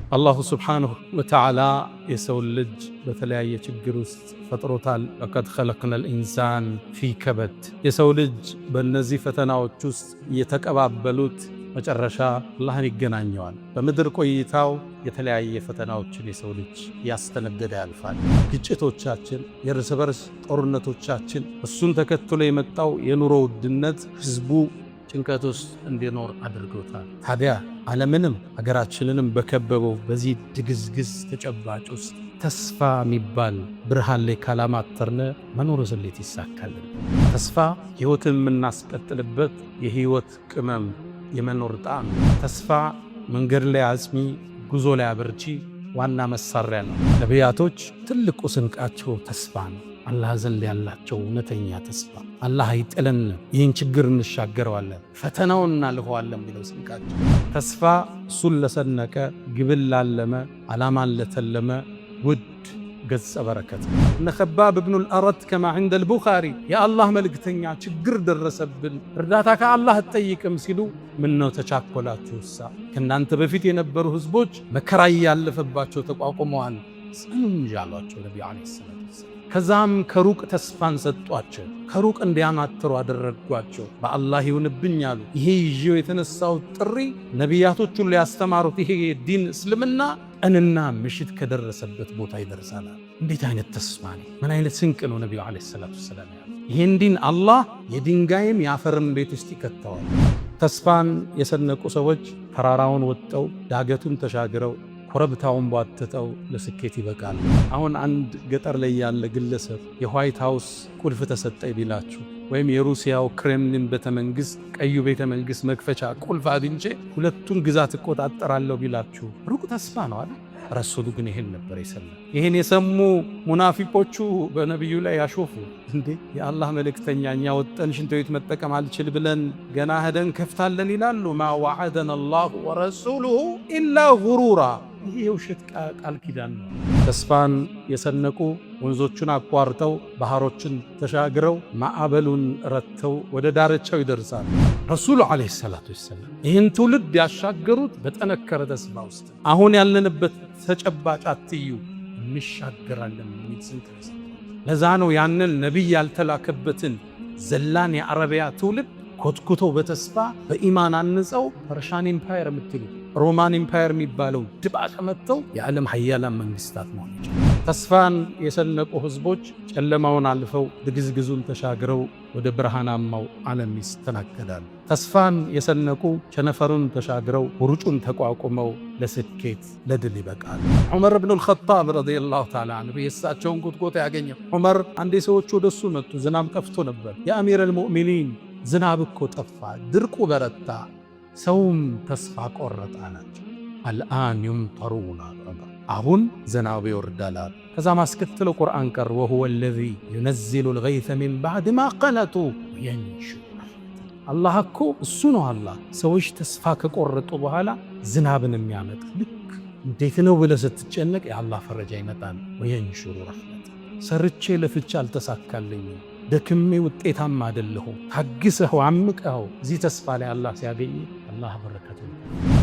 አላሁ ስብሓንሁ ወተዓላ የሰው ልጅ በተለያየ ችግር ውስጥ ፈጥሮታል። ለቀድ ኸለቅነል ኢንሳን ፊ ከበድ። የሰው ልጅ በእነዚህ ፈተናዎች ውስጥ የተቀባበሉት መጨረሻ አላህን ይገናኘዋል። በምድር ቆይታው የተለያየ ፈተናዎችን የሰው ልጅ ያስተነገደ ያልፋል። ግጭቶቻችን፣ የእርስ በርስ ጦርነቶቻችን፣ እሱን ተከትሎ የመጣው የኑሮ ውድነት ህዝቡ ጭንቀት ውስጥ እንዲኖር አድርጎታል። ታዲያ ዓለምንም ሀገራችንንም በከበበው በዚህ ድግዝግዝ ተጨባጭ ውስጥ ተስፋ የሚባል ብርሃን ላይ ካላማተርነ መኖር እንዴት ይሳካልን? ተስፋ ህይወትን የምናስቀጥልበት የህይወት ቅመም፣ የመኖር ጣዕም። ተስፋ መንገድ ላይ አጽሚ፣ ጉዞ ላይ አበርቺ ዋና መሳሪያ ነው። ነቢያቶች ትልቁ ስንቃቸው ተስፋ ነው። አላህ ዘንድ ያላቸው እውነተኛ ተስፋ አላህ አይጥለንም፣ ይህን ችግር እንሻገረዋለን፣ ፈተናውን እናልፈዋለን ብለው ስንቃቸው ተስፋ እሱን ለሰነቀ፣ ግብን ላለመ፣ ዓላማን ለተለመ ውድ ገጸ በረከት። እነ ኸባብ ብኑል አረት ከማ ዐንደል ቡኻሪ የአላህ መልእክተኛ ችግር ደረሰብን እርዳታ ከአላህ አትጠይቅም ሲሉ ምነው ተቻኮላችሁሳ? ከእናንተ በፊት የነበሩ ህዝቦች መከራ ያለፈባቸው ተቋቁመዋል ጽኑ እንጂ አሏቸው ነቢዩ ዓለይሂ ሰላም። ከዛም ከሩቅ ተስፋን ሰጧቸው፣ ከሩቅ እንዲያማትሩ አደረጓቸው። በአላህ ይሁንብኝ አሉ። ይሄ ይዤው የተነሳው ጥሪ ነቢያቶቹን ሊያስተማሩት ይሄ ዲን እስልምና ቀንና ምሽት ከደረሰበት ቦታ ይደርሳል። እንዴት አይነት ተስፋ ነው! ምን አይነት ስንቅ ነው ነቢዩ ዓለይሂ ሰላቱ ወሰላም ያሉት። ይህን ዲን አላህ የድንጋይም የአፈርም ቤት ውስጥ ይከተዋል። ተስፋን የሰነቁ ሰዎች ተራራውን ወጥተው ዳገቱን ተሻግረው ኮረብታውን ቧትተው ለስኬት ይበቃል። አሁን አንድ ገጠር ላይ ያለ ግለሰብ የዋይት ሃውስ ቁልፍ ተሰጠኝ ቢላችሁ ወይም የሩሲያው ክሬምሊን ቤተመንግስት ቀዩ ቤተመንግስት መክፈቻ ቁልፍ አግኝቼ ሁለቱን ግዛት እቆጣጠራለሁ ቢላችሁ ሩቅ ተስፋ ነው አይደል? ረሱሉ ግን ይሄን ነበር የሰማ። ይሄን የሰሙ ሙናፊቆቹ በነቢዩ ላይ ያሾፉ። እንዴ የአላህ መልእክተኛ እኛ ወጠን ሽንት ቤት መጠቀም አልችል ብለን ገና ሄደን ከፍታለን ይላሉ። ማ ወዐደና አላሁ ወረሱሉሁ ኢላ ጉሩራ። ይሄ የውሸት ቃል ኪዳን ነው። ተስፋን የሰነቁ ወንዞቹን አቋርጠው ባህሮችን ተሻግረው ማዕበሉን ረተው ወደ ዳርቻው ይደርሳሉ። ረሱሉ ዓለይሂ ሰላቱ ወሰላም ይህን ትውልድ ያሻገሩት በጠነከረ ተስፋ ውስጥ። አሁን ያለንበት ተጨባጭ አትዩ፣ እንሻገራለን የሚል ስንቅ። ለዛ ነው ያንን ነቢይ ያልተላከበትን ዘላን የአረቢያ ትውልድ ኮትኩቶ በተስፋ በኢማን አንጸው ፐርሻን ኢምፓየር የምትሉ ሮማን ኢምፓየር የሚባለው ድባቅ መጥተው የዓለም ሀያላን መንግስታት ናቸው። ተስፋን የሰነቁ ህዝቦች ጨለማውን አልፈው ድግዝግዙን ተሻግረው ወደ ብርሃናማው ዓለም ይስተናገዳሉ። ተስፋን የሰነቁ ቸነፈሩን ተሻግረው ውርጩን ተቋቁመው ለስኬት ለድል ይበቃሉ። ዑመር ብኑል ኸጣብ ረዲየላሁ ተዓላ ዐንሁ የእሳቸውን ጉትጎታ ያገኘው ዑመር፣ አንዴ ሰዎች ወደሱ መጡ። ዝናብ ጠፍቶ ነበር። የአሚረል ሙእሚኒን ዝናብ እኮ ጠፋ፣ ድርቁ በረታ፣ ሰውም ተስፋ ቆረጠ አላቸው። አልአን ዩምጠሩና፣ አሁን ዝናብ ይወርዳል። ከዛ ማስከተለው ቁርአን ቀር ወሁወ አለዚ ዩነዚሉል ገይሰ ሚን ባዕድ ማ ቀነጡ ወየንሹር። አላህ እኮ እሱ ነው። አላህ ሰዎች ተስፋ ከቆረጡ በኋላ ዝናብን የሚያመጣ። ልክ እንዴት ነው ብለህ ስትጨነቅ የአላህ ፈረጃ ይመጣል። ወየንሹሩ ረሕመተ። ሰርቼ ለፍቼ አልተሳካልኝም፣ ደክሜ ውጤታማ አይደለሁም፣ ታግሰኸው አምቀኸው እዚህ ተስፋ ላይ አላህ ሲያገኝ አላህ በረከቱ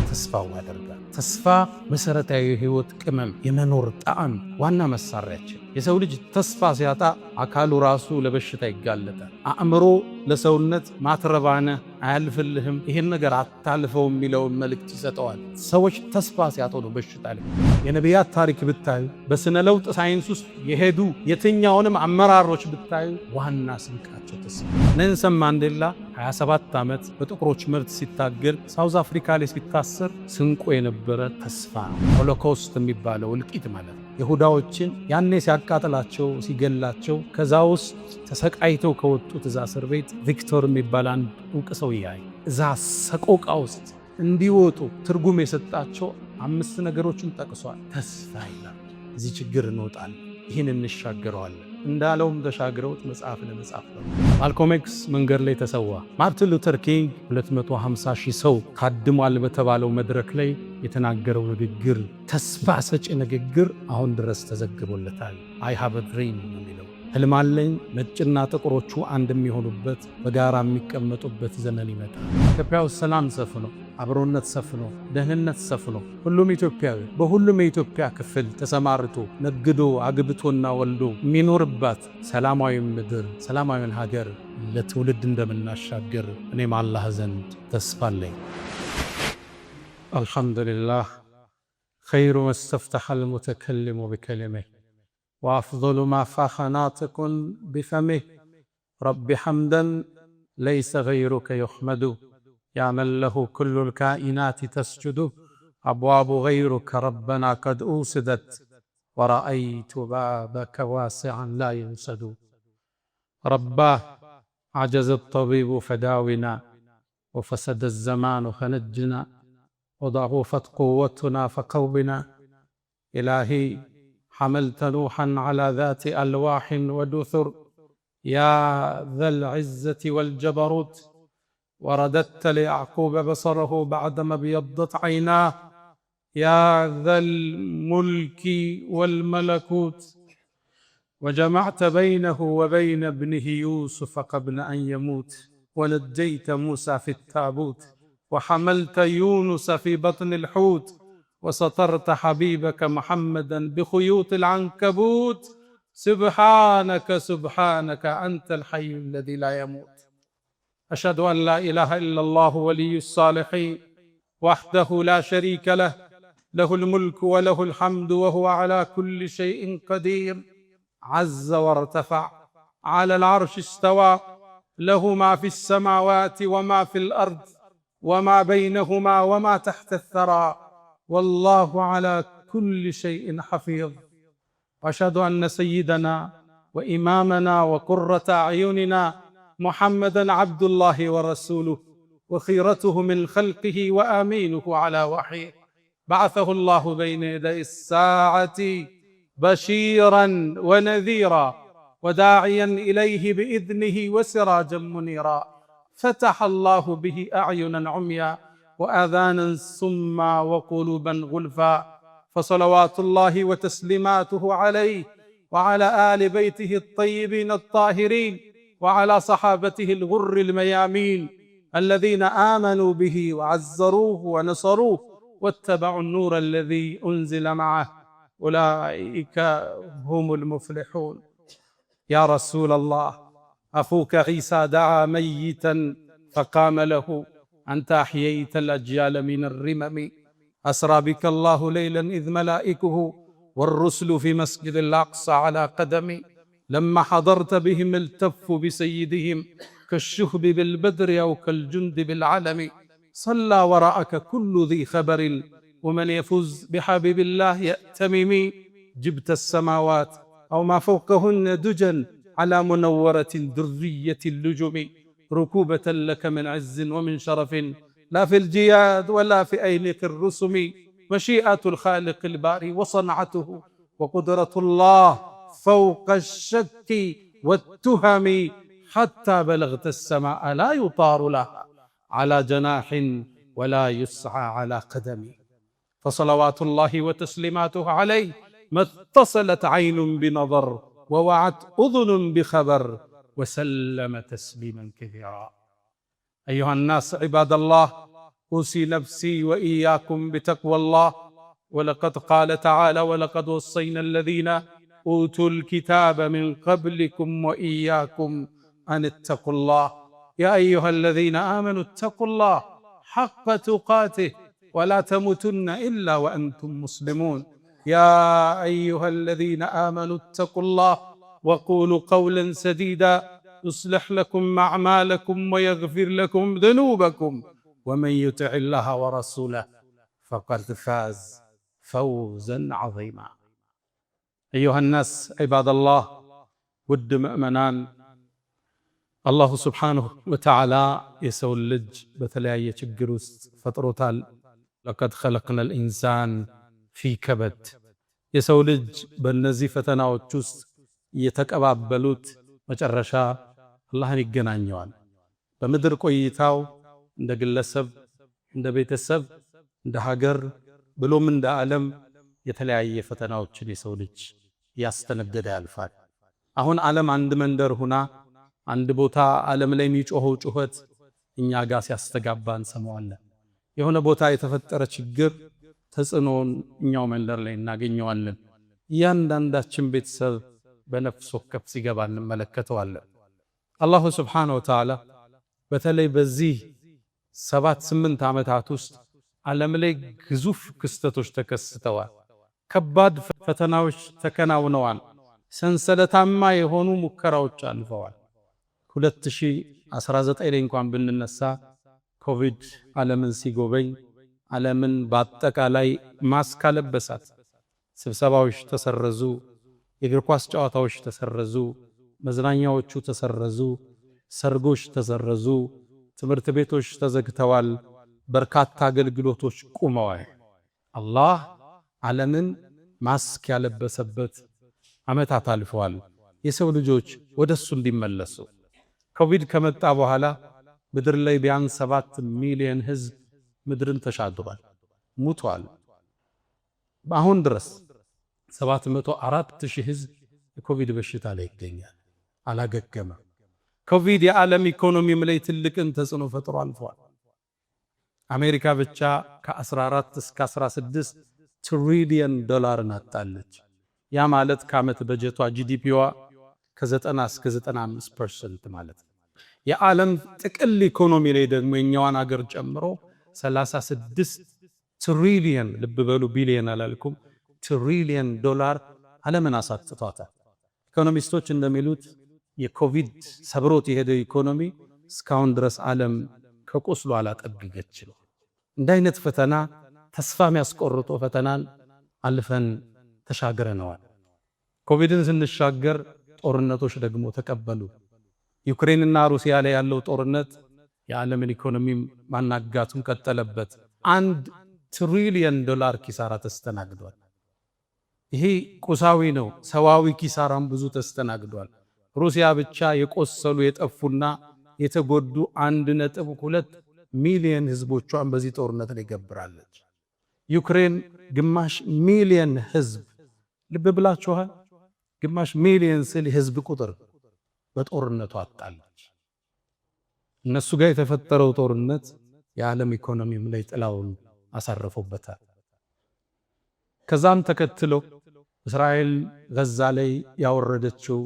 ተስፋው ያደርጋል። ተስፋ መሰረታዊ የህይወት ቅመም፣ የመኖር ጣዕም ዋና መሳሪያችን። የሰው ልጅ ተስፋ ሲያጣ አካሉ ራሱ ለበሽታ ይጋለጣል። አእምሮ ለሰውነት ማትረባነ አያልፍልህም፣ ይሄን ነገር አታልፈው የሚለውን መልእክት ይሰጠዋል። ሰዎች ተስፋ ሲያጡ ነው በሽታ ላይ። የነቢያት ታሪክ ብታዩ፣ በስነ ለውጥ ሳይንስ ውስጥ የሄዱ የትኛውንም አመራሮች ብታዩ ዋና ስንቃቸው ተስፋ። ኔልሰን ማንዴላ 27 ዓመት በጥቁሮች መብት ሲታገል ሳውዝ አፍሪካ ላይ ሲታሰር ስንቆ የነበረ ተስፋ ነው። ሆሎኮስት የሚባለው እልቂት ማለት ነው። ይሁዳዎችን ያኔ ሲያቃጥላቸው ሲገላቸው፣ ከዛ ውስጥ ተሰቃይተው ከወጡት እዛ እስር ቤት ቪክቶር የሚባል አንድ ዕውቅ ሰው ያይ እዛ ሰቆቃ ውስጥ እንዲወጡ ትርጉም የሰጣቸው 5 ነገሮችን ጠቅሷል። ተስፋ ይላል። እዚህ ችግር እንወጣለን፣ ይህን እንሻገረዋለን እንዳለውም ተሻግረውት መጽሐፍ ለመጻፍ ነው። ማልኮም ኤክስ መንገድ ላይ ተሰዋ። ማርቲን ሉተር ኪንግ 250 ሺህ ሰው ታድሟል በተባለው መድረክ ላይ የተናገረው ንግግር፣ ተስፋ ሰጪ ንግግር አሁን ድረስ ተዘግቦለታል። አይ ሃቭ አ ድሪም የሚለው ህልም አለኝ፣ ነጭና ጥቁሮቹ አንድ የሚሆኑበት በጋራ የሚቀመጡበት ዘመን ይመጣል። ኢትዮጵያ ውስጥ ሰላም ሰፍኖ አብሮነት ሰፍኖ ደህንነት ሰፍኖ ሁሉም ኢትዮጵያዊ በሁሉም የኢትዮጵያ ክፍል ተሰማርቶ ነግዶ አግብቶና ወልዶ የሚኖርባት ሰላማዊ ምድር ሰላማዊን ሀገር ለትውልድ እንደምናሻገር እኔም አላህ ዘንድ ተስፋ አለኝ። አልሐምዱሊላህ خير ما استفتح المتكلم بكلمه وأفضل ما فاخ ناطق بفمه رب حمدا ليس غيرك يحمد يا من له كل الكائنات تسجد أبواب غيرك ربنا قد أوسدت ورأيت بابك واسعا لا ينسد رباه عجز الطبيب فداونا وفسد الزمان فنجنا وضعفت قوتنا فقونا إلهي حملت نوحا على ذات ألواح ودثر يا ذا العزة والجبروت ورددت ليعقوب بصره بعدما ابيضت عيناه يا ذا الملك والملكوت وجمعت بينه وبين ابنه يوسف قبل أن يموت ونجيت موسى في التابوت وحملت يونس في بطن الحوت وسترت حبيبك محمدا بخيوط العنكبوت سبحانك سبحانك أنت الحي الذي لا يموت أشهد أن لا إله إلا الله ولي الصالحين وحده لا شريك له له الملك وله الحمد وهو على كل شيء قدير عز وارتفع على العرش استوى له ما في السماوات وما في الأرض وما بينهما وما تحت الثرى والله على كل شيء حفيظ وأشهد أن سيدنا وإمامنا وقرة أعيننا محمدا عبد الله ورسوله وخيرته من خلقه وآمينه على وحيه بعثه الله بين يدي الساعة بشيرا ونذيرا وداعيا إليه بإذنه وسراجا منيرا فتح الله به أعينا عميا وآذانا صما وقلوبا غلفا فصلوات الله وتسليماته عليه وعلى آل بيته الطيبين الطاهرين وعلى صحابته الغر الميامين الذين آمنوا به وعزروه ونصروه واتبعوا النور الذي أنزل معه أولئك هم المفلحون يا رسول الله أخوك عيسى دعا ميتا فقام له أنت أحييت الأجيال من الرمم أسرى بك الله ليلا إذ ملائكه والرسل في مسجد الأقصى على قدمي لما حضرت بهم التفوا بسيدهم كالشهب بالبدر أو كالجند بالعلم صلى وراءك كل ذي خبر ومن يفوز بحبيب الله يأتمم جبت السماوات أو ما فوقهن دجا على منورة درية اللجم ركوبة لك من عز ومن شرف لا في الجياد ولا في أيلق الرسم مشيئة الخالق الباري وصنعته وقدرة الله فوق الشك والتهم حتى بلغت السماء لا يطار لها على جناح ولا يسعى على قدم فصلوات الله وتسليماته عليه ما اتصلت عين بنظر ووعت أذن بخبر وسلم تسليما كثيرا أيها الناس عباد الله أوصي نفسي وإياكم بتقوى الله ولقد قال تعالى ولقد وصينا الذين أوتوا الكتاب من قبلكم وإياكم أن اتقوا الله يا أيها الذين آمنوا اتقوا الله حق تقاته ولا تموتن إلا وأنتم مسلمون يا أيها الذين آمنوا اتقوا الله وقولوا قولا سديدا يصلح لكم أعمالكم ويغفر لكم ذنوبكم ومن يطع الله ورسوله فقد فاز فوزا عظيما أيها الناس عباد الله ود مؤمنان الله سبحانه وتعالى يسول لج بتلاقي تجروس فطرتال لقد خلقنا الإنسان في كبد يسول لج بالنزيفتنا وتشوس يتكبابلوت መጨረሻ አላህን ይገናኘዋል። በምድር ቆይታው እንደ ግለሰብ፣ እንደ ቤተሰብ፣ እንደ ሀገር ብሎም እንደ ዓለም የተለያየ ፈተናዎችን የሰው ልጅ ያስተነገደ ያልፋል። አሁን ዓለም አንድ መንደር ሁና አንድ ቦታ ዓለም ላይ የሚጮኸው ጩኸት እኛ ጋር ሲያስተጋባ እንሰማዋለን። የሆነ ቦታ የተፈጠረ ችግር ተጽዕኖውን እኛው መንደር ላይ እናገኘዋለን። እያንዳንዳችን ቤተሰብ በነፍስ ወከፍ ሲገባ እንመለከተዋለን። አላሁ ስብሓነሁ ወተዓላ በተለይ በዚህ 7-8 ዓመታት ውስጥ ዓለም ላይ ግዙፍ ክስተቶች ተከስተዋል። ከባድ ፈተናዎች ተከናውነዋል። ሰንሰለታማ የሆኑ ሙከራዎች አልፈዋል። 2019 ላይ እንኳን ብንነሳ ኮቪድ ዓለምን ሲጎበኝ ዓለምን በአጠቃላይ ማስክ አለበሳት። ስብሰባዎች ተሰረዙ፣ የእግር ኳስ ጨዋታዎች ተሰረዙ፣ መዝናኛዎቹ ተሰረዙ፣ ሰርጎች ተሰረዙ፣ ትምህርት ቤቶች ተዘግተዋል፣ በርካታ አገልግሎቶች ቆመዋል። አላህ ዓለምን ማስክ ያለበሰበት ዓመታት አልፈዋል። የሰው ልጆች ወደሱ እንዲመለሱ ኮቪድ ከመጣ በኋላ ምድር ላይ ቢያንስ 7 ሚሊዮን ህዝብ ምድርን ተሻግሯል፣ ሙቷል። አሁን ድረስ 704,000 ህዝብ የኮቪድ በሽታ ላይ ይገኛል፣ አላገገመም። ኮቪድ የዓለም ኢኮኖሚም ላይ ትልቅን ተጽዕኖ ፈጥሮ አልፏል። አሜሪካ ብቻ ከ14 እስከ 16 ትሪሊየን ዶላርን አጣለች። ያ ማለት ከዓመት በጀቷ ጂዲፒዋ ከ90 እስከ 95% ማለት ነው። የዓለም ጥቅል ኢኮኖሚ ላይ ደግሞ የኛዋን አገር ጨምሮ 36 ትሪሊየን፣ ልብ በሉ ቢሊየን አላልኩም፣ ትሪሊየን ዶላር ዓለምን አሳጥቷታል። ኢኮኖሚስቶች እንደሚሉት የኮቪድ ሰብሮት የሄደው ኢኮኖሚ እስካሁን ድረስ ዓለም ከቁስሉ አላጠገገችም። እንደ አይነት ፈተና ተስፋ የሚያስቆርጦ ፈተናን አልፈን ተሻግረነዋል። ኮቪድን ስንሻገር ጦርነቶች ደግሞ ተቀበሉ። ዩክሬንና ሩሲያ ላይ ያለው ጦርነት የዓለምን ኢኮኖሚ ማናጋቱን ቀጠለበት። 1 ትሪሊየን ዶላር ኪሳራ ተስተናግዷል። ይሄ ቁሳዊ ነው። ሰዋዊ ኪሳራም ብዙ ተስተናግዷል። ሩሲያ ብቻ የቆሰሉ የጠፉና የተጎዱ 1.2 ሚሊዮን ህዝቦቿን በዚህ ጦርነት ላይ ገብራለች። ዩክሬን ግማሽ ሚሊዮን ህዝብ፣ ልብ ብላችኋል፣ ግማሽ ሚሊዮን ስል የህዝብ ቁጥር በጦርነቱ አጣለች። እነሱ ጋር የተፈጠረው ጦርነት የዓለም ኢኮኖሚም ላይ ጥላውን አሳርፎበታል። ከዛም ተከትሎ እስራኤል ጋዛ ላይ ያወረደችው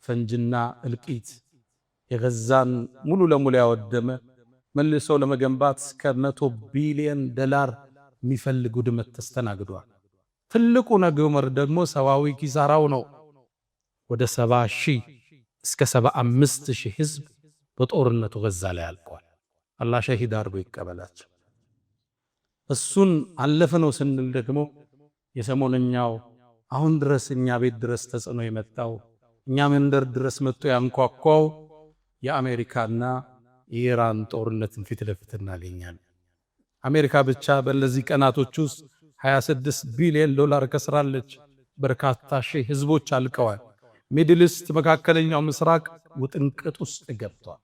ፈንጅና እልቂት የጋዛን ሙሉ ለሙሉ ያወደመ፣ መልሶ ለመገንባት እስከ 100 ቢሊዮን ዶላር የሚፈልግ ውድመት ተስተናግዷል። ትልቁ ነገር ደግሞ ሰዋዊ ኪሳራው ነው። ወደ 70,000 እስከ 75,000 ህዝብ በጦርነቱ ጋዛ ላይ አልቋል። አላህ ሸሂድ አድርጎ ይቀበላቸው። እሱን አለፈ ነው ስንል ደግሞ የሰሞነኛው አሁን ድረስ እኛ ቤት ድረስ ተጽዕኖ የመጣው እኛ መንደር ድረስ መጥቶ ያንኳኳው የአሜሪካና የኢራን ጦርነትን ፊት ለፊት እናገኛለን። አሜሪካ ብቻ በእነዚህ ቀናቶች ውስጥ 26 ቢሊዮን ዶላር ከስራለች። በርካታ ሺህ ህዝቦች አልቀዋል። ሚድል ኢስት መካከለኛው ምስራቅ ውጥንቅጥ ውስጥ ገብቷል።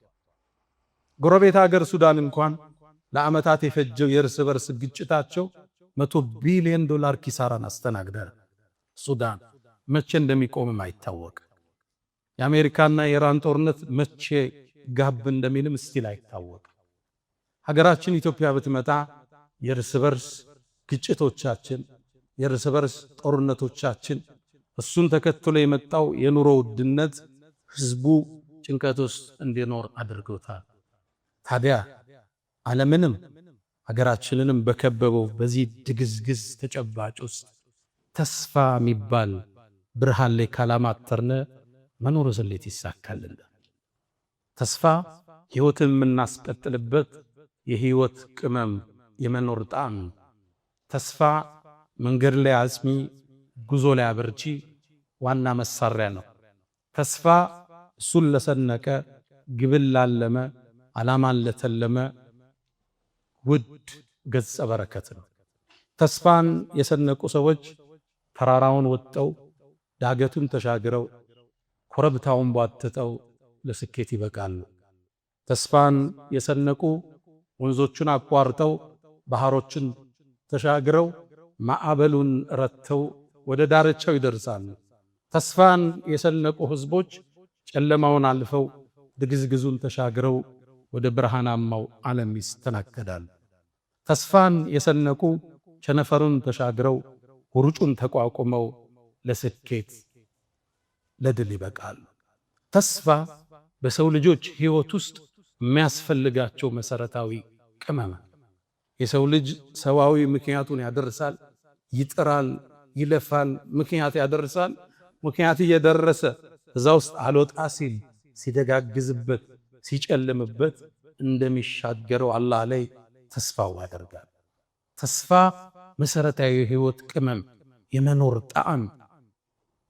ጎረቤት ሀገር ሱዳን እንኳን ለዓመታት የፈጀው የእርስ በርስ ግጭታቸው 100 ቢሊዮን ዶላር ኪሳራን አስተናግዳል። ሱዳን መቼ እንደሚቆምም አይታወቅ። የአሜሪካና የኢራን ጦርነት መቼ ጋብ እንደሚልም ስቲል አይታወቅ። ሀገራችን ኢትዮጵያ ብትመጣ የእርስ በርስ ግጭቶቻችን፣ የእርስ በርስ ጦርነቶቻችን፣ እሱን ተከትሎ የመጣው የኑሮ ውድነት ህዝቡ ጭንቀት ውስጥ እንዲኖር አድርጎታል። ታዲያ ዓለምንም ሀገራችንንም በከበበው በዚህ ድግዝግዝ ተጨባጭ ውስጥ ተስፋ የሚባል ብርሃን ላይ ካላማተርነ መኖር ዘሌት ይሳካልና። ተስፋ ህይወትን የምናስቀጥልበት የህይወት ቅመም፣ የመኖር ጣዕም። ተስፋ መንገድ ላይ አጽሚ፣ ጉዞ ላይ አበርቺ ዋና መሳሪያ ነው። ተስፋ እሱን ለሰነቀ፣ ግብን ላለመ፣ ዓላማን ለተለመ ውድ ገጸ በረከት ነው። ተስፋን የሰነቁ ሰዎች ተራራውን ወጥተው ዳገቱን ተሻግረው ኮረብታውን ቧትተው ለስኬት ይበቃሉ። ተስፋን የሰነቁ ወንዞቹን አቋርጠው ባህሮችን ተሻግረው ማዕበሉን ረተው ወደ ዳርቻው ይደርሳሉ። ተስፋን የሰነቁ ህዝቦች ጨለማውን አልፈው ድግዝግዙን ተሻግረው ወደ ብርሃናማው ዓለም ይስተናገዳሉ። ተስፋን የሰነቁ ቸነፈሩን ተሻግረው ውርጩን ተቋቁመው ለስኬት ለድል ይበቃሉ። ተስፋ በሰው ልጆች ሕይወት ውስጥ የሚያስፈልጋቸው መሰረታዊ ቅመም። የሰው ልጅ ሰዋዊ ምክንያቱን ያደርሳል፣ ይጥራል፣ ይለፋል፣ ምክንያት ያደርሳል። ምክንያት እየደረሰ እዛ ውስጥ አልወጣ ሲል ሲደጋግዝበት ሲጨልምበት እንደሚሻገረው አላህ ላይ ተስፋው ያደርጋል። ተስፋ መሰረታዊ የህይወት ቅመም፣ የመኖር ጣዕም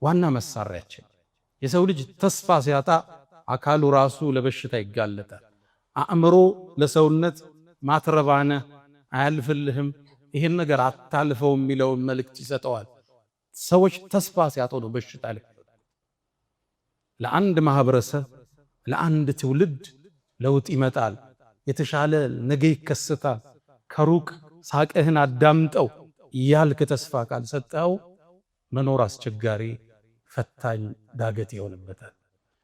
ዋና መሳሪያችን። የሰው ልጅ ተስፋ ሲያጣ አካሉ ራሱ ለበሽታ ይጋለጣል። አእምሮ ለሰውነት ማትረባነ አያልፍልህም፣ ይህን ነገር አታልፈው የሚለውን መልእክት ይሰጠዋል። ሰዎች ተስፋ ሲያጡ ነው በሽታ ላይ። ለአንድ ማህበረሰብ ለአንድ ትውልድ ለውጥ ይመጣል፣ የተሻለ ነገ ይከሰታል። ከሩቅ ሳቅህን አዳምጠው እያልክ ተስፋ ካልሰጠው መኖር አስቸጋሪ፣ ፈታኝ፣ ዳገት ይሆንበታል።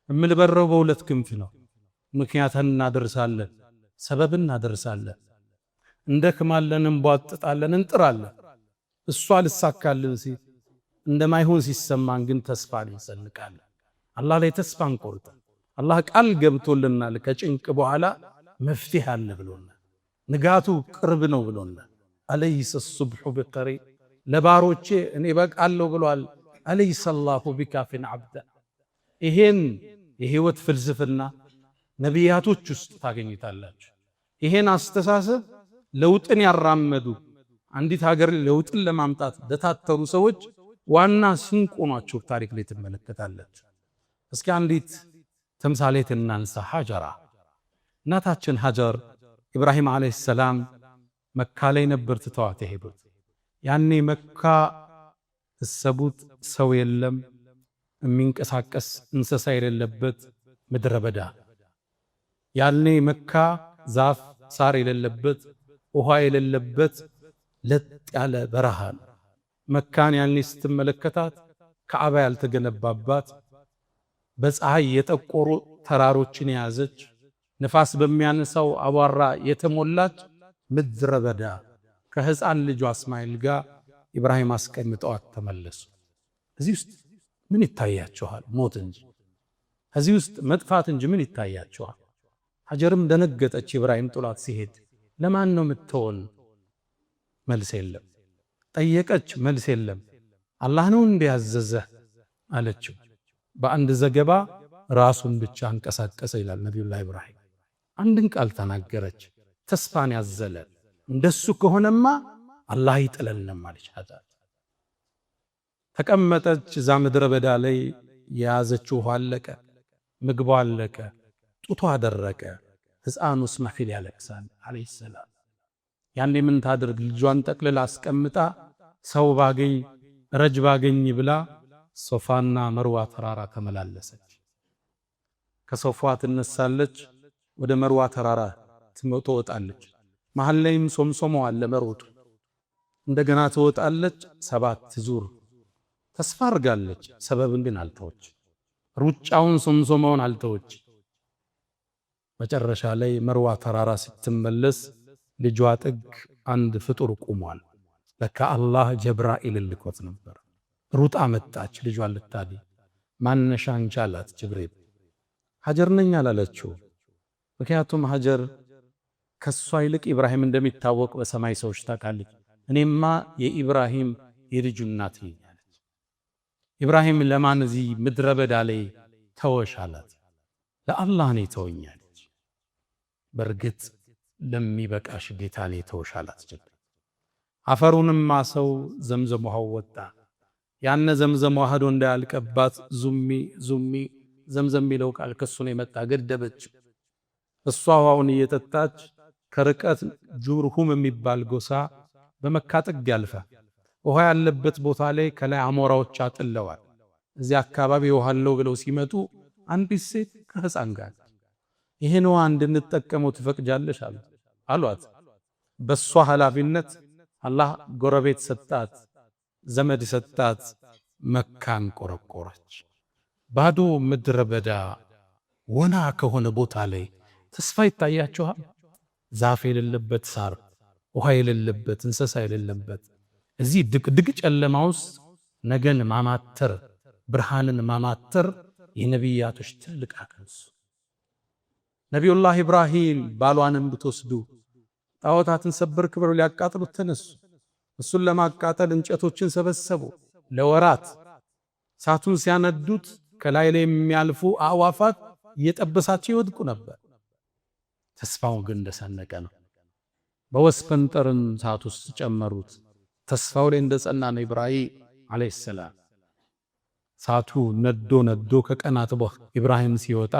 እምልበረው በሁለት ክንፍ ነው። ምክንያትን እናደርሳለን፣ ሰበብን እናደርሳለን፣ እንደክማለን፣ እንቧጥጣለን፣ እንጥራለን። እሷ ልሳካልን ሲል እንደማይሆን ሲሰማን ግን ተስፋን እንሰንቃለን። አላህ ላይ ተስፋ እንቆርጥ። አላህ ቃል ገብቶልናል፣ ከጭንቅ በኋላ መፍትሄ አለ ብሎናል። ንጋቱ ቅርብ ነው ብሎናል። አለይሰ ሱብሑ ቢቀሪብ፣ ለባሮቼ እኔ በቃለሁ ብሏል። አለይሰ አላሁ ቢካፊን ዓብደ። ይሄን የህይወት ፍልስፍና ነቢያቶች ውስጥ ታገኙታላችሁ። ይሄን አስተሳሰብ ለውጥን ያራመዱ አንዲት ሀገር ለውጥን ለማምጣት ለታተሩ ሰዎች ዋና ስንቅ ሆኗቸው ታሪክ ላይ ትመለከታላችሁ። እስኪ አንዲት ተምሳሌት እናንሳ። ሀጀራ፣ እናታችን ሀጀር ኢብራሂም ዓለይሂ ሰላም መካ ላይ ነበር ትተዋት የሄዱት። ያኔ መካ እሰቡት ሰው የለም፣ የሚንቀሳቀስ እንስሳ የሌለበት ምድረ በዳ። ያኔ መካ ዛፍ ሳር የሌለበት ውሃ የሌለበት ለጥ ያለ በረሃ ነው። መካን ያኔ ስትመለከታት ካዕባ ያልተገነባባት፣ በፀሐይ የጠቆሩ ተራሮችን የያዘች፣ ንፋስ በሚያነሳው አቧራ የተሞላች ምድረ በዳ ከህፃን ልጇ እስማኤል ጋር ኢብራሂም አስቀምጠዋት ተመለሱ። እዚህ ውስጥ ምን ይታያችኋል? ሞት እንጂ እዚህ ውስጥ መጥፋት እንጂ ምን ይታያችኋል? ሀጀርም ደነገጠች። ኢብራሂም ጥሏት ሲሄድ ለማን ነው የምትሆን? መልስ የለም። ጠየቀች፣ መልስ የለም። አላህ ነው እንዲያዘዘህ አለችው። በአንድ ዘገባ ራሱን ብቻ አንቀሳቀሰ ይላል ነቢዩላህ ኢብራሂም። አንድን ቃል ተናገረች፣ ተስፋን ያዘለ። እንደሱ ከሆነማ አላህ ይጥለንም አለች ሀጀር። ተቀመጠች። እዛ ምድረ በዳ ላይ የያዘችው ውሃ አለቀ፣ ምግቧ አለቀ፣ ጡቷ አደረቀ። ሕፃኑ እስማኤል ያለቅሳል ዓለይሂ ሰላም። ያኔ ምን ታድርግ? ልጇን ጠቅልላ አስቀምጣ ሰው ባገኝ ረጅ ባገኝ ብላ ሶፋና መርዋ ተራራ ተመላለሰች። ከሶፋ ትነሳለች፣ ወደ መርዋ ተራራ ትወጣለች። መሃል ላይም ሶምሶመው አለ መሮጡ። እንደገና ትወጣለች፣ 7 ዙር ተስፋ አርጋለች። ሰበብን ግን አልተወች፣ ሩጫውን ሶምሶመውን አልተወች። መጨረሻ ላይ መርዋ ተራራ ስትመለስ ልጇ ጥግ አንድ ፍጡር ቆሟል። ለካ አላህ ጀብራኢል ልኮት ነበር። ሩጣ መጣች ልጇን ልታድን። ማነሻ አንቺ አላት። ጅብሪል። ሀጀር ነኝ አላለችው። ምክንያቱም ሀጀር ከሷ ይልቅ ኢብራሂም እንደሚታወቅ በሰማይ ሰዎች ታውቃለች። እኔማ የኢብራሂም የልጁ እናት ነኝ አለች። ኢብራሂም ለማን እዚህ ምድረ በዳ ላይ ተወሽ አላት። ለአላህ ነው ተወኛለች። በርግጥ ለሚበቃሽ ጌታ ነው ተወሽ አላት። አፈሩንም ማሰው ዘምዘም ውሃው ወጣ። ያነ ዘምዘም ዋህዶ እንዳያልቀባት ዙሚ ዙሚ ዘምዘም የሚለው ቃል ከሱ ነው የመጣ። ገደበች። እሷ ውሃውን እየጠጣች ከርቀት ጁርሁም የሚባል ጎሳ በመካ ጥግ ያልፈ ውሃ ያለበት ቦታ ላይ ከላይ አሞራዎች አጥለዋል። እዚህ አካባቢ ውሃ አለው ብለው ሲመጡ አንዲት ሴት ከህፃን ጋር ይሄን ውሃ እንድንጠቀመው ትፈቅጃለሽ አሏት። በሷ ኃላፊነት አላህ ጎረቤት ሰጣት፣ ዘመድ ሰጣት። መካን ቆረቆረች። ባዶ ምድረ በዳ ወና ከሆነ ቦታ ላይ ተስፋ ይታያችኋል? ዛፍ የሌለበት ሳር፣ ውሃ የሌለበት እንስሳ የሌለበት እዚህ ድቅድቅ ጨለማ ውስጥ ነገን ማማተር ብርሃንን ማማተር የነቢያቶች ትልቅ አቅም። ነቢዩላህ ኢብራሂም ባሏንም ብትወስዱ ጣዖታትን ሰበርክ ብለው ሊያቃጥሉት ተነሱ። እሱን ለማቃጠል እንጨቶችን ሰበሰቡ። ለወራት እሳቱን ሲያነዱት ከላይ ላይ የሚያልፉ አዕዋፋት እየጠበሳቸው ይወድቁ ነበር። ተስፋው ግን እንደሰነቀ ነው። በወስፈንጠርን እሳት ውስጥ ጨመሩት። ተስፋው ላይ እንደጸና ነው ኢብራሂም ዓለይሂ ሰላም። እሳቱ ነዶ ከቀናት በኋላ ኢብራሂም ሲወጣ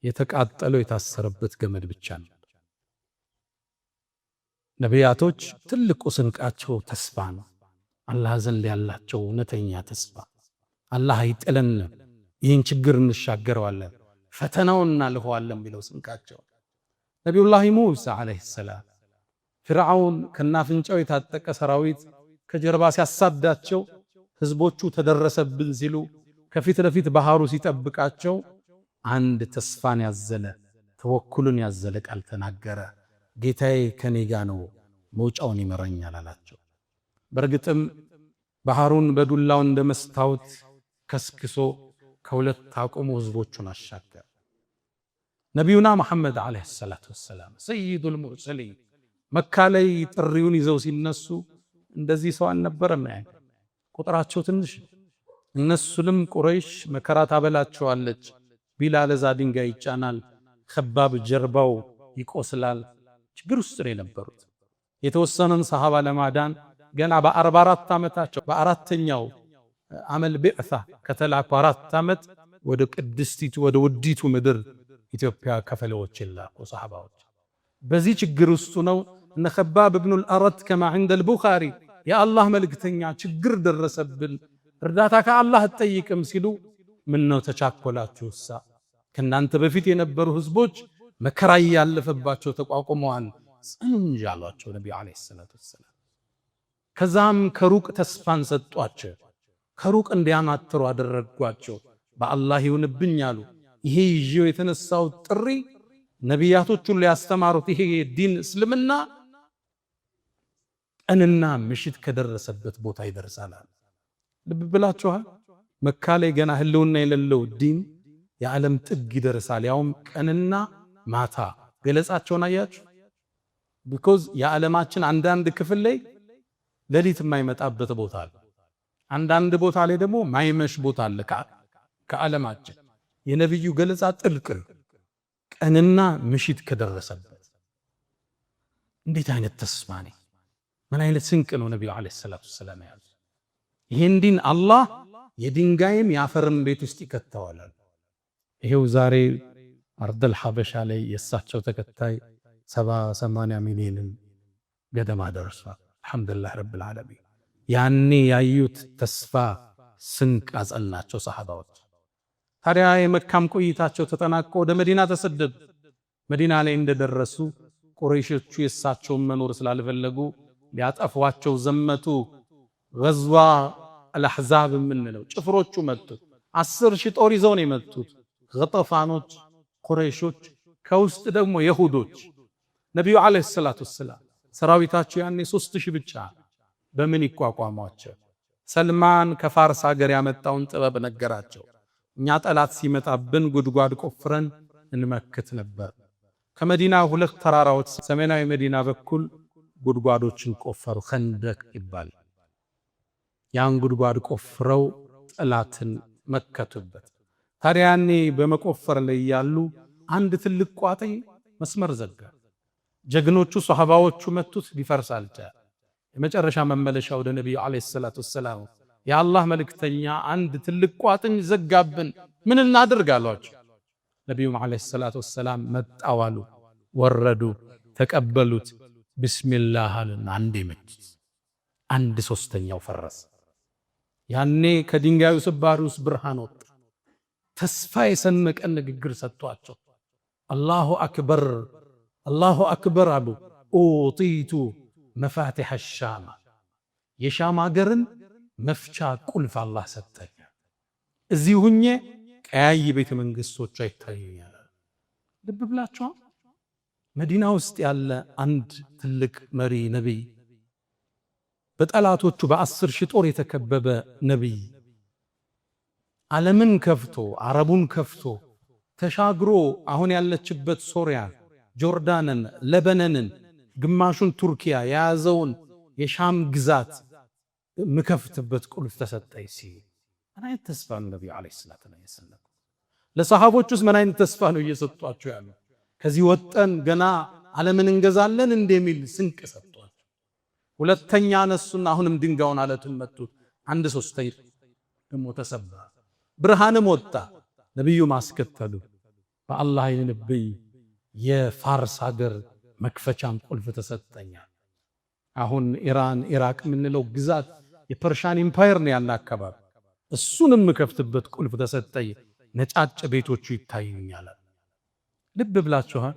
የተቃጠለው የታሰረበት ገመድ ብቻ ነው። ነቢያቶች ትልቁ ስንቃቸው ተስፋ ነው። አላህ ዘንድ ያላቸው እውነተኛ ተስፋ አላህ አይጥለንም፣ ይህን ችግር እንሻገረዋለን፣ ፈተናውን እናልፈዋለን ቢለው ስንቃቸው። ነቢዩላህ ሙሳ ዓለይሂ ሰላም ፍርዓውን ከናፍንጫው የታጠቀ ሰራዊት ከጀርባ ሲያሳዳቸው ህዝቦቹ ተደረሰብን ሲሉ ከፊት ለፊት ባህሩ ሲጠብቃቸው አንድ ተስፋን ያዘለ ተወኩልን ያዘለ ቃል ተናገረ። ጌታዬ ከኔ ጋር ነው፣ መውጫውን ይመረኛል አላቸው። በእርግጥም ባህሩን በዱላው እንደመስታወት ከስክሶ ከሁለት አቁሞ ህዝቦቹን አሻገረ። ነቢዩና መሐመድ ዓለይሂ ሰላቱ ወሰላም ሰይዱል ሙርሰሊን መካ ላይ ጥሪውን ይዘው ሲነሱ እንደዚህ ሰው አልነበረም። ቁጥራቸው ትንሽ፣ እነሱንም ቁረይሽ መከራ ታበላቸዋለች። ቢላል እዛ ድንጋይ ይጫናል፣ ከባብ ጀርባው ይቆስላል። ችግር ውስጥ ነው የነበሩት። የተወሰነን ሰሃባ ለማዳን ገና በ44 ዓመታቸው በአራተኛው አመል ቢዕሳ ከተላኩ 4 ዓመት ወደ ቅድስቲቱ ወደ ውዲቱ ምድር ኢትዮጵያ ከፈለዎች ላኩ ሰሃባዎች። በዚህ ችግር ውስጥ ነው እነ ከባብ ኢብኑ አልአረት ከማ عند البخاري የአላህ መልእክተኛ ችግር ደረሰብን እርዳታ ከአላህ አትጠይቅም ሲሉ ምን ነው ተቻኮላችሁሳ? ከናንተ በፊት የነበሩ ህዝቦች መከራ ያለፈባቸው ተቋቁመዋል፣ ጽኑ እንጂ አሏቸው ነብዩ አለይሂ ሰላቱ ወሰላም። ከዛም ከሩቅ ተስፋን ሰጧቸው፣ ከሩቅ እንዲያማትሩ አደረጓቸው። በአላህ ይሁንብኝ አሉ። ይሄ ይዤው የተነሳው ጥሪ ነቢያቶች ሁሉ ያስተማሩት ይሄ ዲን እስልምና ቀንና ምሽት ከደረሰበት ቦታ ይደርሳል። ልብ ብላችኋል። መካ ላይ ገና ህልውና የሌለው ዲን የዓለም ጥግ ይደርሳል፣ ያውም ቀንና ማታ። ገለጻቸውን አያችሁ? ቢኮዝ የዓለማችን አንዳንድ ክፍል ላይ ሌሊት የማይመጣበት ቦታ አለ፣ አንዳንድ ቦታ ላይ ደግሞ ማይመሽ ቦታ አለ። ከዓለማችን የነብዩ ገለጻ ጥልቅ ቀንና ምሽት ከደረሰበት እንዴት አይነት ተስፋ ነው! ምን አይነት ስንቅ ነው ነብዩ አለይሂ ሰላቱ ወሰላም ያዙ። ይሄን ዲን አላህ የድንጋይም ያፈርም ቤት ውስጥ ይከተዋል። ይሄው ዛሬ አርደል ሐበሻ ላይ የሳቸው ተከታይ 70-80 ሚሊዮን ገደማ ደርሷል። አልሐምዱሊላህ ረብል ዓለሚን። ያኔ ያዩት ተስፋ ስንቅ አጸናቸው ሰሃባዎች። ታዲያ የመካም ቆይታቸው ተጠናቆ ወደ መዲና ተሰደዱ። መዲና ላይ እንደደረሱ ቁረይሾቹ የሳቸውን መኖር ስላልፈለጉ ሊያጠፏቸው ዘመቱ። ገዝዋ አልአሕዛብ የምንለው ጭፍሮቹ መጡ። 10,000 ጦር ይዘው ነው የመጡት። ገጠፋኖች፣ ቁረይሾች፣ ከውስጥ ደግሞ የሁዶች። ነቢዩ ዓለይሂ ሰላቱ ወሰላም ሰራዊታቸው ያኔ 3,000 ብቻ በምን ይቋቋሟቸው? ሰልማን ከፋርስ ሀገር ያመጣውን ጥበብ ነገራቸው። እኛ ጠላት ሲመጣብን ጉድጓድ ቆፍረን እንመክት ነበር። ከመዲና 2 ተራራዎች ሰሜናዊ መዲና በኩል ጉድጓዶችን ቆፈሩ፣ ኸንደቅ ይባላል። ያን ጉድጓድ ቆፍረው ጠላትን መከቱበት። ታዲያ ያኔ በመቆፈር ላይ ያሉ አንድ ትልቅ ቋጥኝ መስመር ዘጋ። ጀግኖቹ ሷሃባዎቹ መቱት፣ ሊፈርስ አልቻለም። የመጨረሻ መመለሻ ወደ ነብዩ አለይሂ ሰላቱ ወሰላም የአላህ መልእክተኛ አንድ ትልቅ ቋጥኝ ዘጋብን፣ ምን እናድርግ አሏቸው። ነብዩ አለይሂ ሰላቱ ወሰላም መጣዋሉ፣ ወረዱ፣ ተቀበሉት። ቢስሚላህ አሉና አንዴ መቱት፣ 1/3ኛው ፈረሰ። ያኔ ከድንጋዩ ስባሪ ውስጥ ብርሃን ወጣ። ተስፋ የሰነቀ ንግግር ሰጥቷቸው አላሁ አክበር አላሁ አክበር አሉ። ኡጢቱ መፋቲሐ ሻም፣ የሻም ሀገርን መፍቻ ቁልፍ አላህ ሰጠኝ። እዚህ ሁኜ ቀያይ ቤተ መንግስቶች አይታዩኛል። ልብ ብላችኋል። መዲና ውስጥ ያለ አንድ ትልቅ መሪ ነቢይ፣ በጠላቶቹ በ10 ሺህ ጦር የተከበበ ነቢይ ዓለምን ከፍቶ አረቡን ከፍቶ ተሻግሮ አሁን ያለችበት ሶሪያ፣ ጆርዳንን፣ ለበነንን፣ ግማሹን ቱርኪያ የያዘውን የሻም ግዛት ምከፍትበት ቁልፍ ተሰጠኝ ሲል ምን አይነት ተስፋ ነው ነብዩ አለይሂ ሰላቱ ወሰለም? ለሰሃቦች ውስጥ ምን አይነት ተስፋ ነው እየሰጧቸው ያለው? ከዚህ ወጠን ገና ዓለምን እንገዛለን እንደሚል ስንቅ ሰጧቸው። ሁለተኛ ነሱና አሁንም ድንጋዩን አለቱን መቱት። አንድ ሶስተኛ ደግሞ ተሰበረ። ብርሃንም ወጣ። ነብዩ ማስከተሉ በአላህ ነብይ የፋርስ ሀገር መክፈቻን ቁልፍ ተሰጠኛ። አሁን ኢራን ኢራቅ የምንለው ግዛት የፐርሻን ኢምፓየር ነው ያለ አካባቢ። እሱንም ምከፍትበት ቁልፍ ተሰጠኝ። ነጫጭ ቤቶቹ ይታዩኛል። ልብ ብላችኋል?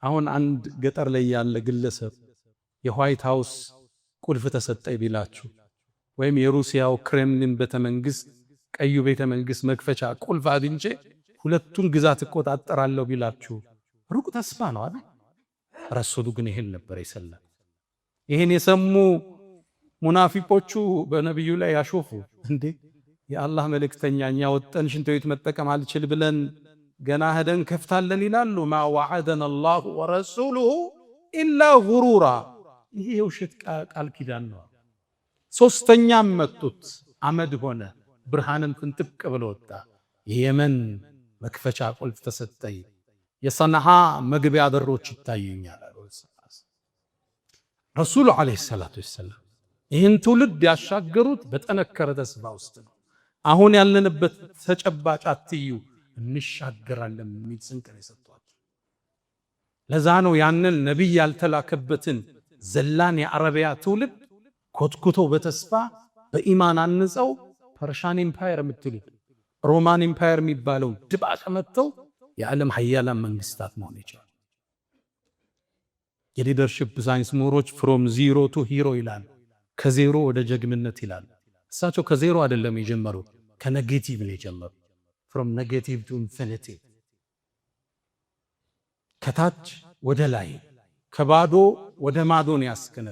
አሁን አንድ ገጠር ላይ ያለ ግለሰብ የዋይት ሃውስ ቁልፍ ተሰጠኝ ቢላችሁ ወይም የሩሲያው ክሬምሊን ቤተመንግስት ቀዩ ቤተመንግስት መክፈቻ ቁልፍ አግኝቼ ሁለቱን ግዛት እቆጣጠራለሁ ቢላችሁ ሩቅ ተስፋ ነው አይደል? ረሱሉ ግን ይሄን ነበር የሰለም። ይሄን የሰሙ ሙናፊቆቹ በነብዩ ላይ ያሾፉ። እንዴ የአላህ መልእክተኛ እኛ ወጠን ሽንት ቤት መጠቀም አልችል ብለን ገና ሄደን ከፍታለን ይላሉ። ማ ወዐደና አላሁ ወረሱሉሁ ኢላ ጉሩራ። ይሄ የውሸት ቃል ኪዳን ነው። ሶስተኛም መጡት፣ አመድ ሆነ፣ ብርሃንን ፍንጥቅ ብሎ ወጣ። የየመን መክፈቻ ቁልፍ ተሰጠኝ። የሰንዓ መግቢያ በሮች ይታዩኛል። ረሱሉ አለይሂ ሰላቱ ወሰላም ይህን ትውልድ ያሻገሩት በጠነከረ ተስፋ ውስጥ ነው። አሁን ያለንበት ተጨባጭ አትዩ፣ እንሻገራለን የሚል ስንቅ ነው የሰጧቸው። ለዛ ነው ያንን ነቢይ ያልተላከበትን ዘላን የአረቢያ ትውልድ ኮትኩቶ በተስፋ በኢማን አንጸው ፐርሻን ኢምፓየር የምትሉት ሮማን ኢምፓየር የሚባለው ድባቅ መጥተው የዓለም ሀያላን መንግስታት መሆን ይችላል። የሊደርሺፕ ሳይንስ ምሁሮች ፍሮም ዚሮ ቱ ሂሮ ይላሉ። ከዜሮ ወደ ጀግንነት ይላሉ። እሳቸው ከዜሮ አይደለም የጀመሩት፣ ከኔጌቲቭ ነው የጀመሩት። ፍሮም ኔጌቲቭ ቱ ኢንፊኒቲ፣ ከታች ወደ ላይ ከባዶ ወደ ማዶን ያስከነ፣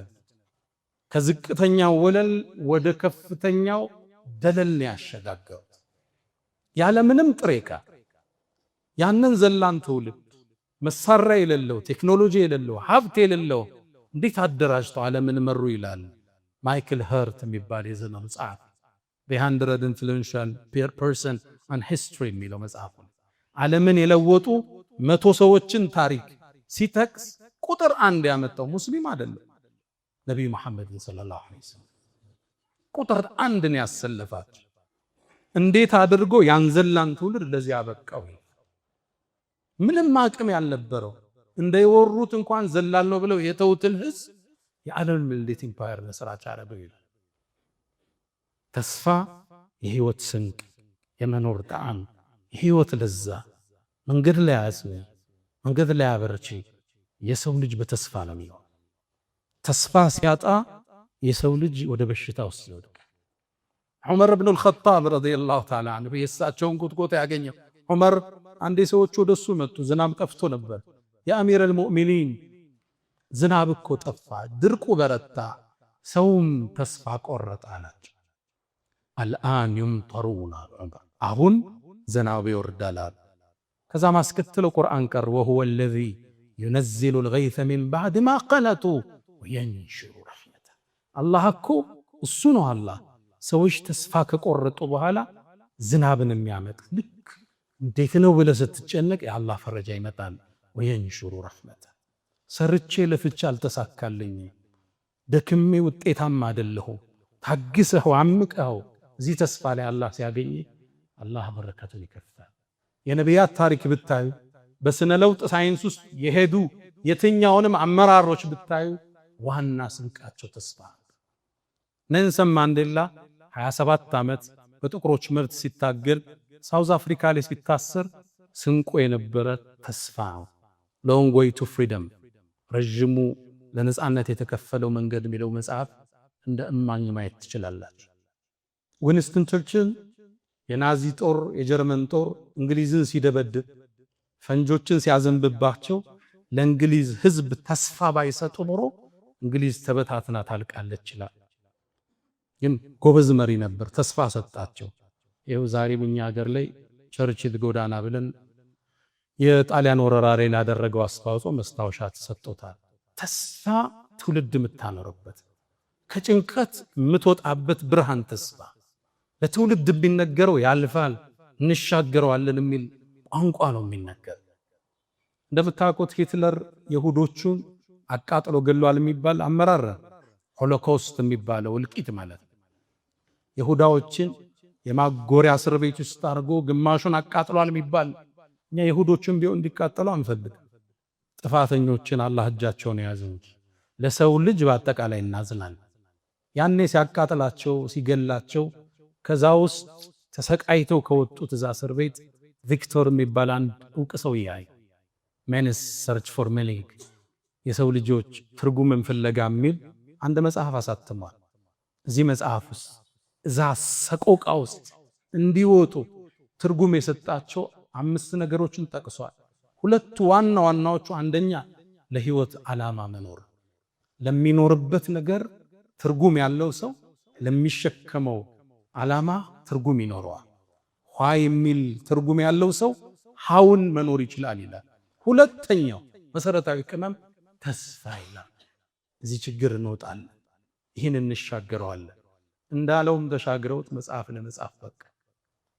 ከዝቅተኛው ወለል ወደ ከፍተኛው ደለል ያሸጋገሩት ያለምንም ጥሬ ዕቃ። ያንን ዘላን ትውልድ መሳሪያ የሌለው ቴክኖሎጂ የሌለው ሀብት የሌለው እንዴት አደራጅተው ዓለምን መሩ ይላል ማይክል ኸርት የሚባል የዘመኑ ጸሐፊ። በ100 ኢንፍሉዌንሻል ፐርሰን ኦን ሂስትሪ የሚለው መጽሐፉ ዓለምን የለወጡ 100 ሰዎችን ታሪክ ሲጠቅስ ቁጥር 1 ያመጣው ሙስሊም አይደለም፣ ነብዩ መሐመድ ሰለላሁ ዐለይሂ ወሰለም ቁጥር 1 ነው ያሰለፋቸው። እንዴት አድርጎ ያንዘላን ትውልድ ለዚህ ያበቃው? ምንም አቅም ያልነበረው እንደየወሩት እንኳን ዘላለው ብለው የተውትን ህዝብ የዓለም ሚሊቴሪ ኢምፓየር መስራች አረበው ይላል። ተስፋ የህይወት ስንቅ፣ የመኖር ጣዕም፣ የህይወት ለዛ መንገድ ላይ ያስነ መንገድ ላይ ያበርቺ። የሰው ልጅ በተስፋ ነው የሚሆነው። ተስፋ ሲያጣ የሰው ልጅ ወደ በሽታ ውስጥ ይወድቃል። ዑመር ኢብኑ አልኸጣብ ረዲየላሁ ተዓላ ዐንሁ የእሳቸውን ቁጥቆጥ ያገኘው ዑመር አንዴ ሰዎች ወደሱ መጡ። ዝናብ ጠፍቶ ነበር። የአሚር አልሙእሚኒን ዝናብ እኮ ጠፋ፣ ድርቁ በረታ፣ ሰውም ተስፋ ቆረጠ አላቸው። አልአን ይምጠሩና አሁን ዝናብ ይወርዳል። ከዛ ማስከተለው ቁርአን ቀር ወሁወ አለዚ ዩነዚሉ አልገይሰ ሚን ባዕድ ማ ቀነጡ ወየንሽሩ ረሕመተ። አላህ እኮ እሱ ነው። አላህ ሰዎች ተስፋ ከቆረጡ በኋላ ዝናብን የሚያመጣ ልክ እንዴት ነው ብለህ ስትጨነቅ የአላህ ፈረጃ ይመጣል። ወየንሽሩ ረሕመተ። ሰርቼ ለፍቼ አልተሳካልኝ፣ ደክሜ ውጤታማ አይደለሁም፣ ታግሰኸው አምቀኸው እዚህ ተስፋ ላይ አላህ ሲያገኝ አላህ በረከቱን ይከፍታል። የነቢያት ታሪክ ብታዩ፣ በስነ ለውጥ ሳይንስ ውስጥ የሄዱ የትኛውንም አመራሮች ብታዩ ዋና ስንቃቸው ተስፋ። ኔልሰን ማንዴላ 27 ዓመት በጥቁሮች መብት ሲታገል ሳውዝ አፍሪካ ላይ ሲታሰር ስንቆ የነበረ ተስፋ ነው። ሎንግ ዌይ ቱ ፍሪደም፣ ረጅሙ ለነጻነት የተከፈለው መንገድ የሚለው መጽሐፍ እንደ እማኝ ማየት ትችላላችሁ። ዊንስተን ቸርችል የናዚ ጦር የጀርመን ጦር እንግሊዝን ሲደበድብ ፈንጆችን ሲያዘንብባቸው ለእንግሊዝ ህዝብ ተስፋ ባይሰጡ ኖሮ እንግሊዝ ተበታትና ታልቃለች ይላል። ግን ጎበዝ መሪ ነበር፣ ተስፋ ሰጣቸው። ይኸው ዛሬም እኛ ሀገር ላይ ቸርችል ጎዳና ብለን የጣሊያን ወረራ ላይ ላደረገው አስተዋጽኦ መስታወሻ ተሰጥቶታል። ተስፋ ትውልድ የምታኖርበት ከጭንቀት የምትወጣበት ብርሃን ተስፋ ለትውልድ የሚነገረው ያልፋል እንሻገረዋለን የሚል ቋንቋ ነው የሚነገር። እንደምታውቁት ሂትለር የሁዶቹን አቃጥሎ ገሏል የሚባል አመራር ሆሎኮስት የሚባለው እልቂት ማለት ነው። የሁዳዎችን የማጎሪያ እስር ቤት ውስጥ አድርጎ ግማሹን አቃጥሏል የሚባል እኛ የሁዶችን ቢሆን እንዲቃጠሉ አንፈልግ። ጥፋተኞችን አላህ እጃቸውን የያዘ እንጂ ለሰው ልጅ በአጠቃላይ እናዝናለን። ያኔ ሲያቃጥላቸው ሲገላቸው ከዛ ውስጥ ተሰቃይተው ከወጡት እዛ እስር ቤት ቪክቶር የሚባል አንድ ዕውቅ ሰው ያይ ሜንስ ሰርች ፎር ሚኒንግ የሰው ልጆች ትርጉምን ፍለጋ የሚል አንድ መጽሐፍ አሳትሟል። እዚህ መጽሐፍ ውስጥ እዛ ሰቆቃ ውስጥ እንዲወጡ ትርጉም የሰጣቸው 5 ነገሮችን ጠቅሷል። ሁለቱ ዋና ዋናዎቹ አንደኛ ለህይወት ዓላማ መኖር፣ ለሚኖርበት ነገር ትርጉም ያለው ሰው ለሚሸከመው ዓላማ ትርጉም ይኖረዋል። ኋ የሚል ትርጉም ያለው ሰው ሃውን መኖር ይችላል ይላል። ሁለተኛው መሰረታዊ ቅመም ተስፋ ይላል። እዚህ ችግር እንወጣለን፣ ይህን እንሻገረዋለን እንዳለውም ተሻግረውት መጽሐፍ ለመጻፍ በቃ።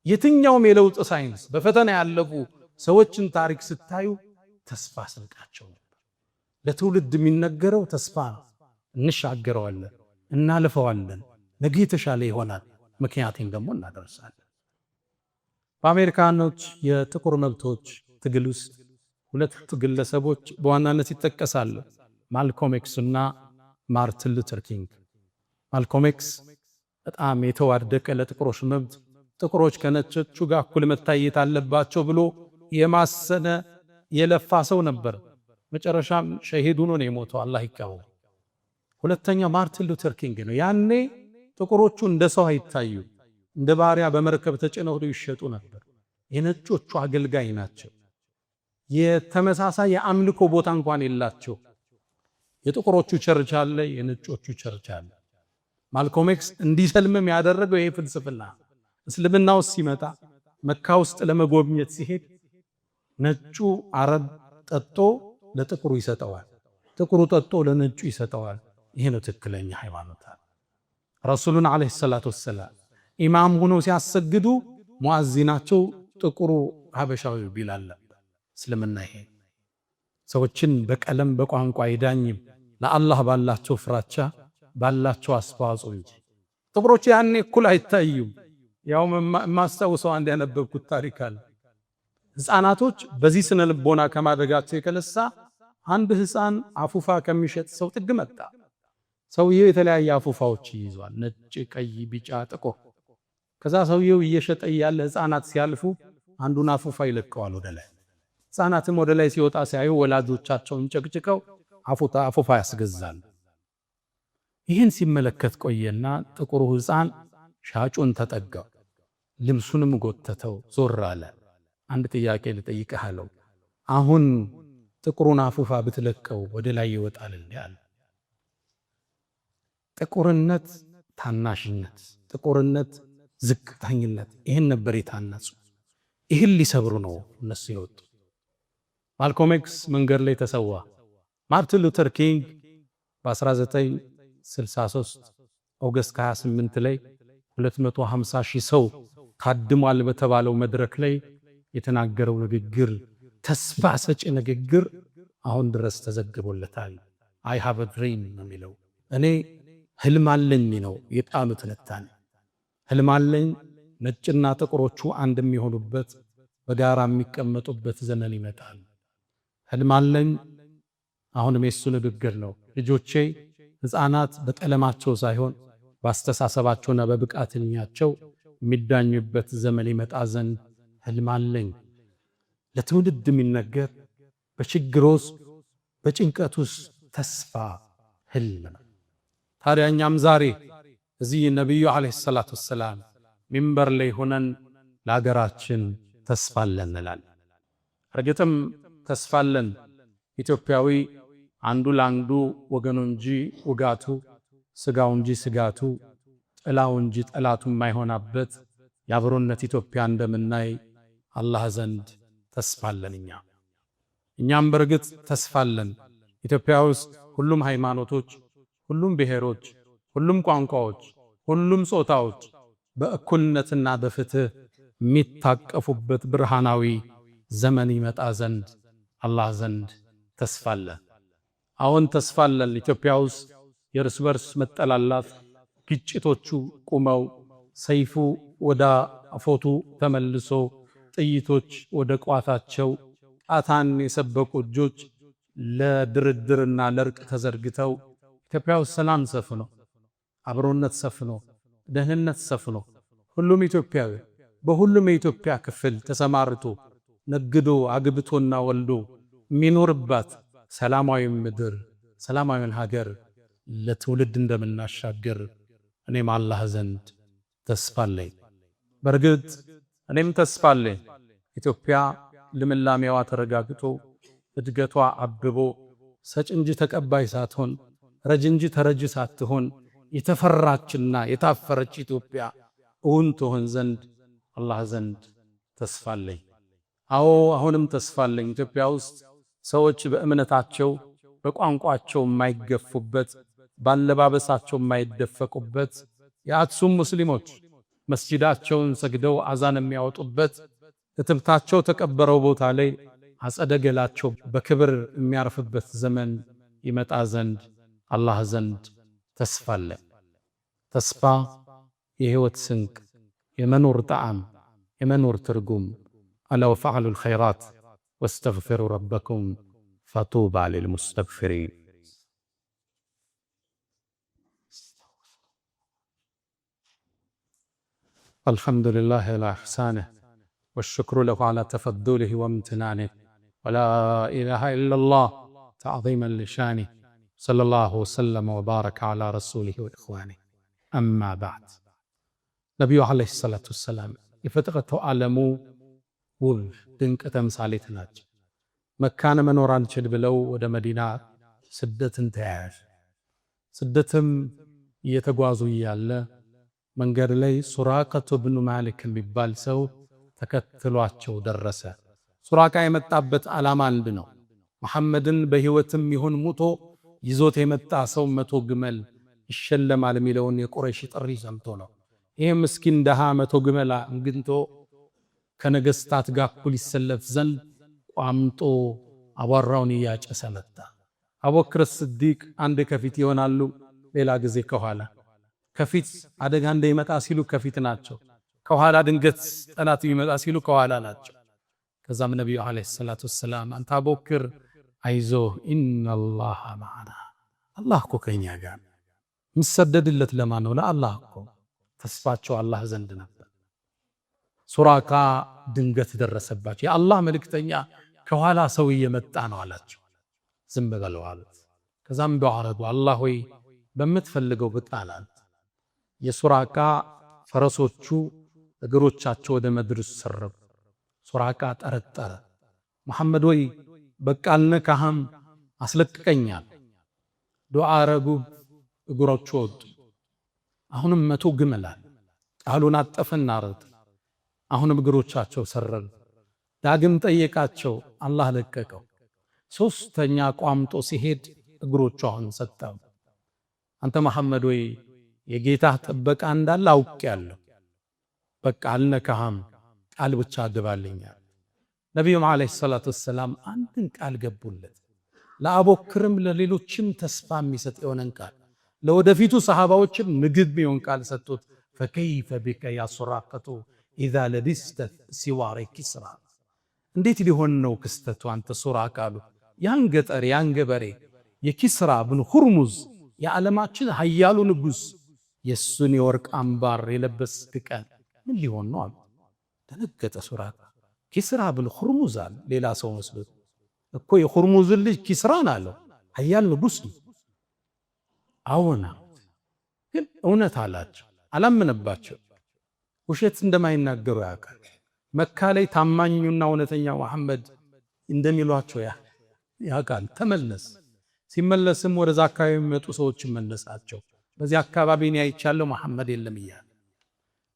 የትኛውም የለውጥ ሳይንስ በፈተና ያለፉ ሰዎችን ታሪክ ስታዩ ተስፋ ስንቃቸው ነበር። ለትውልድ የሚነገረው ተስፋ ነው። እንሻገረዋለን፣ እናልፈዋለን፣ ነገ የተሻለ ይሆናል፣ ምክንያቱም ደግሞ እናደርሳለን። በአሜሪካኖች የጥቁር መብቶች ትግል ውስጥ 2 ግለሰቦች በዋናነት ይጠቀሳሉ፣ ማልኮም ኤክስ እና ማርቲን ሉተር ኪንግ። ማልኮም ኤክስ በጣም የተዋደቀ ለጥቁሮች መብት ጥቁሮች ከነጮቹ ጋር እኩል መታየት አለባቸው ብሎ የማሰነ የለፋ ሰው ነበር። መጨረሻም ሸሂድ ሆኖ ነው የሞተው፣ አላህ ይቀበለው። ሁለተኛው ማርቲን ሉተር ኪንግ ነው። ያኔ ጥቁሮቹ እንደ ሰው አይታዩ፣ እንደ ባሪያ በመርከብ ተጭነው ይሸጡ ነበር። የነጮቹ አገልጋይ ናቸው። የተመሳሳይ የአምልኮ ቦታ እንኳን የላቸው። የጥቁሮቹ ቸርች አለ፣ የነጮቹ ቸርች አለ። ማልኮም ኤክስ እንዲሰልምም ያደረገው ይሄ ፍልስፍና እስልምና ውስጥ ሲመጣ መካ ውስጥ ለመጎብኘት ሲሄድ ነጩ አረብ ጠጦ ለጥቁሩ ይሰጠዋል፣ ጥቁሩ ጠጦ ለነጩ ይሰጠዋል። ይሄ ነው ትክክለኛ ሃይማኖት። ረሱሉን አለይሂ ሰላቱ ወሰላም ኢማም ሆኖ ሲያሰግዱ ሙአዚናቸው ጥቁሩ ሀበሻዊ ቢላል ነበር። እስልምና ይሄ ሰዎችን በቀለም በቋንቋ አይዳኝም፣ ለአላህ ባላቸው ፍራቻ ባላቸው አስተዋጽኦ እንጂ። ጥቁሮች ያኔ እኩል አይታዩም። ያው ማስተውሰው አንድ ያነበብኩት ታሪክ አለ። ህፃናቶች በዚህ ስነ ልቦና ከማድረጋቸው የተነሳ አንድ ህፃን አፉፋ ከሚሸጥ ሰው ጥግ መጣ። ሰውየው የተለያየ አፉፋዎች ይይዟል፣ ነጭ፣ ቀይ፣ ቢጫ፣ ጥቁር። ከዛ ሰውየው እየሸጠ ያለ ህፃናት ሲያልፉ አንዱን አፉፋ ይለቀዋል ወደ ላይ። ህፃናትም ወደ ላይ ሲወጣ ሲያዩ ወላጆቻቸውን ጨቅጭቀው አፉፋ ያስገዛል። ይህን ሲመለከት ቆየና ጥቁሩ ህፃን ሻጩን ተጠጋው፣ ልብሱንም ጎተተው፣ ዞር አለ። አንድ ጥያቄ ልጠይቅህ አለው። አሁን ጥቁሩን አፉፋ ብትለቀው ወደ ላይ ይወጣል እንዴ አለ። ጥቁርነት ታናሽነት፣ ጥቁርነት ዝቅተኝነት፣ ይህን ነበር የታነጹ። ይህን ሊሰብሩ ነው እነሱ የወጡ። ማልኮም ኤክስ መንገድ ላይ ተሰዋ። ማርቲን ሉተር ኪንግ በ1963 ኦገስት 28 ላይ 250 ሺህ ሰው ታድሟል በተባለው መድረክ ላይ የተናገረው ንግግር፣ ተስፋ ሰጪ ንግግር አሁን ድረስ ተዘግቦለታል። አይ ሃቭ አ ድሪም ነው የሚለው። እኔ ህልም አለኝ ነው የቃሉ ትንታኔ። ህልም አለኝ ነጭና ጥቁሮቹ አንድ የሚሆኑበት በጋራ የሚቀመጡበት ዘመን ይመጣል። ህልም አለኝ አሁንም የሱ ንግግር ነው። ልጆቼ ህፃናት በቀለማቸው ሳይሆን በአስተሳሰባቸውና በብቃትኛቸው የሚዳኙበት ዘመን ይመጣ ዘንድ ህልም አለኝ። ለትውልድ የሚነገር በችግር ውስጥ በጭንቀት ውስጥ ተስፋ ህልም ነው። ታዲያ እኛም ዛሬ እዚህ ነቢዩ ዓለይሂ ሰላቱ ወሰላም ሚንበር ላይ ሆነን ለሀገራችን ተስፋ አለን እንላለን። እርግጥም ተስፋ አለን። ኢትዮጵያዊ አንዱ ለአንዱ ወገኑ እንጂ ውጋቱ፣ ስጋው እንጂ ስጋቱ፣ ጥላው እንጂ ጠላቱ የማይሆናበት የአብሮነት ኢትዮጵያ እንደምናይ አላህ ዘንድ ተስፋለን። እኛም በርግጥ ተስፋለን። ኢትዮጵያ ውስጥ ሁሉም ሃይማኖቶች፣ ሁሉም ብሔሮች፣ ሁሉም ቋንቋዎች፣ ሁሉም ጾታዎች በእኩልነትና በፍትህ የሚታቀፉበት ብርሃናዊ ዘመን ይመጣ ዘንድ አላህ ዘንድ ተስፋለን። አሁን ተስፋለን። ኢትዮጵያ ውስጥ የእርስ በርስ መጠላላት፣ ግጭቶቹ ቁመው፣ ሰይፉ ወደ አፎቱ ተመልሶ፣ ጥይቶች ወደ ቋታቸው፣ ጣታን የሰበቁ እጆች ለድርድርና ለእርቅ ተዘርግተው ኢትዮጵያ ውስጥ ሰላም ሰፍኖ፣ አብሮነት ሰፍኖ፣ ደህንነት ሰፍኖ፣ ሁሉም ኢትዮጵያዊ በሁሉም የኢትዮጵያ ክፍል ተሰማርቶ ነግዶ አግብቶና ወልዶ የሚኖርባት ሰላማዊ ምድር፣ ሰላማዊን ሀገር ለትውልድ እንደምናሻገር እኔም አላህ ዘንድ ተስፋለኝ። በርግጥ እኔም ተስፋለኝ። ኢትዮጵያ ልምላሜዋ ተረጋግጦ እድገቷ አብቦ ሰጭ እንጂ ተቀባይ ሳትሆን ረጅ እንጂ ተረጅ ሳትሆን የተፈራችና የታፈረች ኢትዮጵያ እውን ትሆን ዘንድ አላህ ዘንድ ተስፋለኝ። አዎ አሁንም ተስፋለኝ። ኢትዮጵያ ውስጥ ሰዎች በእምነታቸው በቋንቋቸው የማይገፉበት፣ ባለባበሳቸው የማይደፈቁበት፣ የአክሱም ሙስሊሞች መስጂዳቸውን ሰግደው አዛን የሚያወጡበት፣ እትብታቸው ተቀበረው ቦታ ላይ አጸደ ገላቸው በክብር የሚያርፍበት ዘመን ይመጣ ዘንድ አላህ ዘንድ ተስፋለን። ተስፋ የህይወት ስንቅ፣ የመኖር ጣዕም፣ የመኖር ትርጉም። አላ ወፈዐሉል ኸይራት ወስተግፊሩ ረበኩም ፈጡባ ሊልሙስተግፊሪን። አልሐምዱሊላህ ዐላ ኢሕሳኒህ ወሽክሩ ለሁ ዐላ ተፈዱሊህ ወምትናኒህ ወላ ኢላሃ ኢለላህ ተዕዚመን ሊሻኒህ ሰለላሁ ወሰለመ ወባረከ ዐላ ረሱሊህ ወኢኽዋኒህ። አማ በዕድ። ነቢዩ ዐለይሂ ሰላቱ ወሰላም የፍጥረቱ ዓለሙ ውብ ድንቅ ተምሳሌት ናቸው። መካን መኖር አንችል ብለው ወደ መዲና ስደትን ተያያዥ። ስደትም እየተጓዙ እያለ መንገድ ላይ ሱራቀቱ ብኑ ማሊክ የሚባል ሰው ተከትሏቸው ደረሰ። ሱራቃ የመጣበት ዓላማ አንድ ነው። መሐመድን በሕይወትም ይሁን ሙቶ ይዞት የመጣ ሰው 100 ግመል ይሸለማል የሚለውን የቁረይሽ ጥሪ ሰምቶ ነው። ይህ ምስኪን ደሃ 100 ግመል አግኝቶ ከነገስታት ጋር እኩል ይሰለፍ ዘንድ ቋምጦ አቧራውን እያጨሰ መጣ። አቡበክር ስዲቅ አንድ ከፊት ይሆናሉ፣ ሌላ ጊዜ ከኋላ። ከፊት አደጋ እንዳይመጣ ሲሉ ከፊት ናቸው፣ ከኋላ ድንገት ጠላት ይመጣ ሲሉ ከኋላ ናቸው። ከዛም ነብዩ አለይሂ ሰላቱ ወሰላም አንተ አቡበክር አይዞህ ኢነላህ ማዓና፣ አላህ እኮ ከኛ ጋር ነው። የሚሰደድለት ለማን ነው? ለአላህ እኮ። ተስፋቸው አላህ ዘንድ ነበር። ሱራቃ ድንገት ደረሰባቸው። የአላህ መልእክተኛ ከኋላ ሰው እየመጣ ነው አላቸው። ዝም በለው አሉት። ከዛም በአረዱ አላህ ሆይ በምትፈልገው ብጣል አሉት። የሱራቃ ፈረሶቹ እግሮቻቸው ወደ ምድር ሰረጉ። ሱራቃ ጠረጠረ። መሐመድ ሆይ በቃ አልነካህም፣ አስለቅቀኛል። ዱዓ አረጉ። እግሮቹ ወጡ። አሁንም 100 ግመል አለ። ቃሉን አጠፈና አረዱ። አሁንም እግሮቻቸው ሰረጉ። ዳግም ጠየቃቸው፣ አላህ ለቀቀው። ሶስተኛ ቋምጦ ሲሄድ እግሮቹ አሁን ሰጠው። አንተ መሐመድ ወይ የጌታህ ጥበቃ እንዳለ አውቄያለሁ፣ በቃ አልነካህም፣ ቃል ብቻ አግባልኛል። ነቢዩም ዓለይሂ ሰላቱ ወሰላም አንድን ቃል ገቡለት። ለአቡበክርም ለሌሎችም ተስፋ የሚሰጥ የሆነን ቃል፣ ለወደፊቱ ሰሃባዎችም ምግብ የሚሆን ቃል ሰጡት። ፈከይፈ ቢከ ያ ሱራቀቱ ኢዛ ለቢስተ ሲዋረ ኪስራ። እንዴት ሊሆን ነው ክስተቱ አንተ ሱራቃ አሉ። ያን ገጠር ያን ገበሬ የኪስራ ብን ሁርሙዝ የዓለማችን ሀያሉ ንጉስ የሱን የወርቅ አምባር የለበስክ ቀን ምን ሊሆን ነው አሉ። ደነገጠ ሱራቃ። ኪስራ ብን ሁርሙዝ አለ። ሌላ ሰው መስሎት እኮ የሁርሙዝ ልጅ ኪስራን አለው። ሀያል ንጉስ ነው። አዎና ግን እውነት አላቸው። አላመነባቸው። ውሸት እንደማይናገሩ ያውቃል። መካ ላይ ታማኙና እውነተኛ መሐመድ እንደሚሏቸው ያ ያውቃል። ተመለስ። ሲመለስም ወደዛ አካባቢ የሚመጡ ሰዎች መለሳቸው። በዚህ አካባቢ እኔ አይቻለሁ መሐመድ የለም እያለ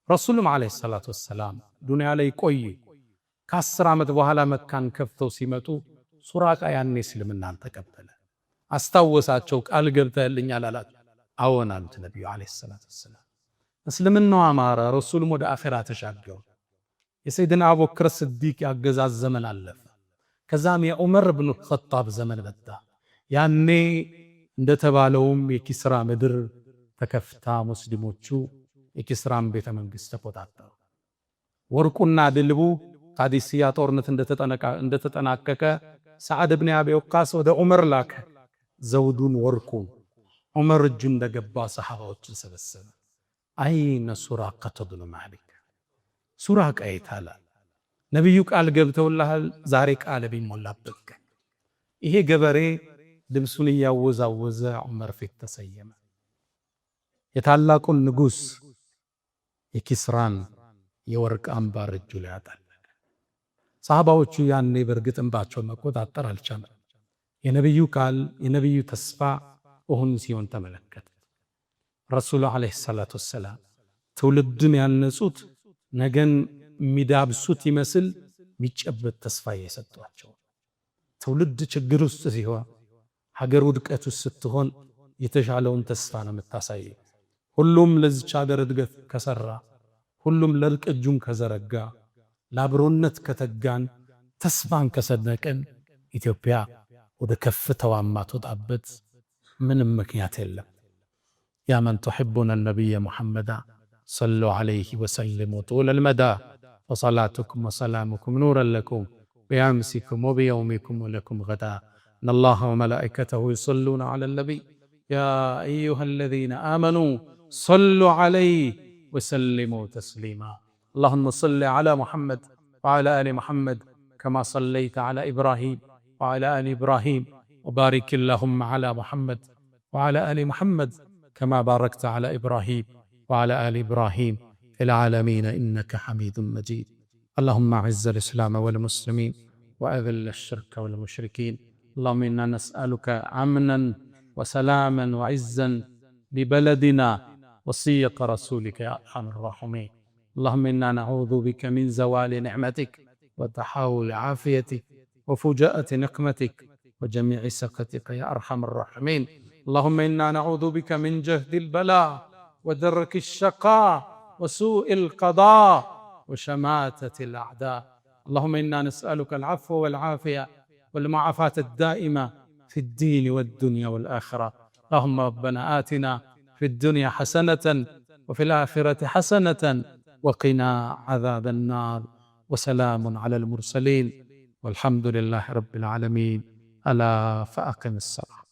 ረሱልም ዓለይሂ ሰላቱ ወሰላም ዱንያ ላይ ቆይ። ከ10 ዓመት በኋላ መካን ከፍተው ሲመጡ ሱራቃ ያኔ እስልምናን ተቀበለ። አስታወሳቸው። ቃል ገብተህልኛል አላቸው። አዎን አሉት ነቢዩ ዓለይሂ ሰላቱ ወሰላም። እስልምናው አማረ። ረሱልም ወደ አኺራ ተሻገሩ። የሰይድና አቡበክር ስዲቅ ያገዛዝ ዘመን አለፈ። ከዛም የዑመር ብኑ ኸጣብ ዘመን መጣ። ያኔ እንደተባለውም የኪስራ ምድር ተከፍታ ሙስሊሞቹ የኪስራን ቤተ መንግሥት ተቆጣጠሩ። ወርቁና ድልቡ ቃዲስያ ጦርነት እንደተጠናቀቀ ሰዓድ ብን አቢ ወቃስ ወደ ዑመር ላከ። ዘውዱን ወርቁን ዑመር እጁ እንደገባ ሰሓባዎችን ሰበሰበ። አይነ ሱራቀተ ብኑ ማሊክ፣ ሱራቃ የታለ? ነቢዩ ቃል ገብተውልሃል፣ ዛሬ ቃል ቢሞላበት ቀን። ይሄ ገበሬ ልብሱን እያወዛወዘ ዑመር ፊት ተሰየመ። የታላቁን ንጉሥ የኪስራን የወርቅ አምባር እጁ ላይ አጠለቀ። ሰሃባዎቹ ያኔ በእርግጥ እንባቸውን መቆጣጠር አልቻለም። የነቢዩ ቃል የነቢዩ ተስፋ እሁን ሲሆን ተመለከተ። ረሱሉ ዓለይሂ ሰላቱ ወሰላም ትውልድን ያነጹት ነገን የሚዳብሱት ይመስል የሚጨበት ተስፋ እየሰጧቸው። ትውልድ ችግር ውስጥ ሲሆን፣ ሀገር ውድቀት ውስጥ ስትሆን የተሻለውን ተስፋ ነው የምታሳየው። ሁሉም ለዚች ሀገር እድገት ከሰራ፣ ሁሉም ለእርቅ እጁን ከዘረጋ፣ ለአብሮነት ከተጋን፣ ተስፋን ከሰነቅን ኢትዮጵያ ወደ ከፍታዋ ማትወጣበት ምንም ምክንያት የለም። ያ መን ቱሒቡነ ነቢየ ሙሐመዳ ሰሉ ዐለይሂ ወሰሊሙ ጡለል መዳ ወሰላቱኩም ወሰላሙኩም ኑረን ለኩም ቢአምሲኩም ወቢየውሚኩም ወለኩም ገዳ ኢነላሀ ወመላኢከተሁ ዩሰሉነ ዐለን ነቢይ ያ አዩሃ አለዚነ አመኑ ሰሉ ዐለይሂ ወሰሊሙ ተስሊማ اللهم صل على محمد وعلى آل محمد كما صليت على إبراهيم وعلى آل إبراهيم وبارك اللهم على محمد وعلى آل محمد كما باركت على إبراهيم وعلى آل إبراهيم في العالمين إنك حميد مجيد. اللهم أعز الإسلام والمسلمين وأذل الشرك والمشركين. اللهم إنا نسألك أمنا وسلاما وعزا لبلدنا وصية رسولك يا أرحم الراحمين. اللهم إنا نعوذ بك من زوال نعمتك وتحول عافيتك وفجاءة نقمتك وجميع سخطك يا أرحم الراحمين. اللهم إنا نعوذ بك من جهد البلاء ودرك الشقاء وسوء القضاء وشماتة الأعداء. اللهم إنا نسألك العفو والعافية والمعافاة الدائمة في الدين والدنيا والآخرة. اللهم ربنا آتنا في الدنيا حسنة وفي الآخرة حسنة وقنا عذاب النار. وسلام على المرسلين والحمد لله رب العالمين. ألا فأقم الصلاة.